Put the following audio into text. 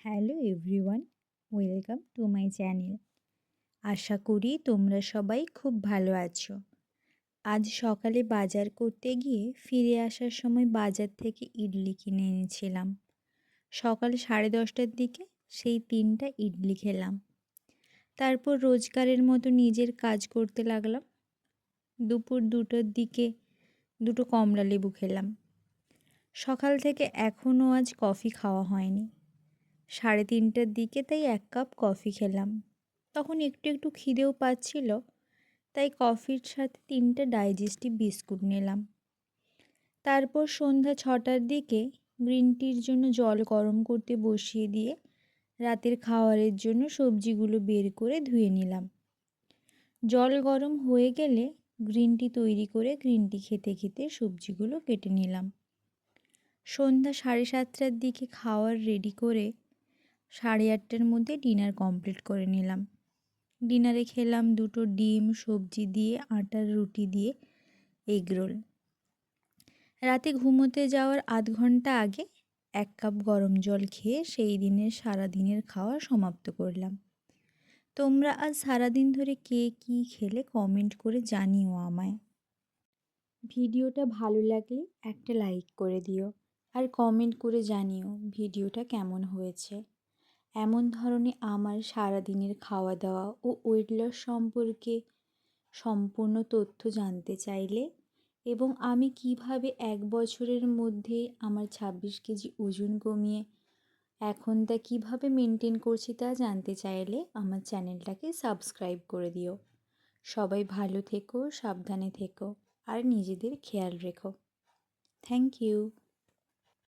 Hello everyone, welcome to my channel. আশা করি তোমরা সবাই খুব ভালো আছো। আজ সকালে বাজার করতে গিয়ে ফিরে আসার সময় বাজার থেকে ইডলি কিনে এনেছিলাম। সকাল 10:30টার দিকে সেই 3টা ইডলি খেলাম। তারপর রোজকারের মতো নিজের কাজ করতে লাগলাম। দুপুর 2টোর দিকে 2টো কমলা লেবু খেলাম। সকাল থেকে এখনও আজ কফি খাওয়া হয়নি। 3:30টার দিকে তাই 1 কাপ কফি খেলাম। তখন একটু একটু খিদেও পাচ্ছিল, তাই কফির সাথে 3টে ডাইজেস্টিভ বিস্কুট নিলাম। তারপর সন্ধ্যা 6টার দিকে গ্রিন টির জন্য জল গরম করতে বসিয়ে দিয়ে রাতের খাবারের জন্য সবজিগুলো বের করে ধুয়ে নিলাম। জল গরম হয়ে গেলে গ্রিন টি তৈরি করে গ্রিন টি খেতে খেতে সবজিগুলো কেটে নিলাম। সন্ধ্যা 7:30টার দিকে খাওয়ার রেডি করে 8:30টার মধ্যে ডিনার কমপ্লিট করে নিলাম। ডিনারে খেলাম 2টো ডিম, সবজি দিয়ে, আটার রুটি দিয়ে এগরোল। রাতে ঘুমোতে যাওয়ার আধ ঘন্টা আগে 1 কাপ গরম জল খেয়ে সেই দিনের সারাদিনের খাওয়া সমাপ্ত করলাম। তোমরা আজ সারাদিন ধরে কে কী খেলে কমেন্ট করে জানিও আমায়। ভিডিওটা ভালো লাগলে একটা লাইক করে দিও আর কমেন্ট করে জানিও ভিডিওটা কেমন হয়েছে। এমন ধরনের আমার সারাদিনের খাওয়া দাওয়া ও ওয়েট লস সম্পর্কে সম্পূর্ণ তথ্য জানতে চাইলে এবং আমি কিভাবে 1 বছরের মধ্যে আমার 26 কেজি ওজন কমিয়ে এখন তা কীভাবে মেনটেন করছি তা জানতে চাইলে আমার চ্যানেলটাকে সাবস্ক্রাইব করে দিও। সবাই ভালো থেকো, সাবধানে থেকো আর নিজেদের খেয়াল রেখো। Thank you.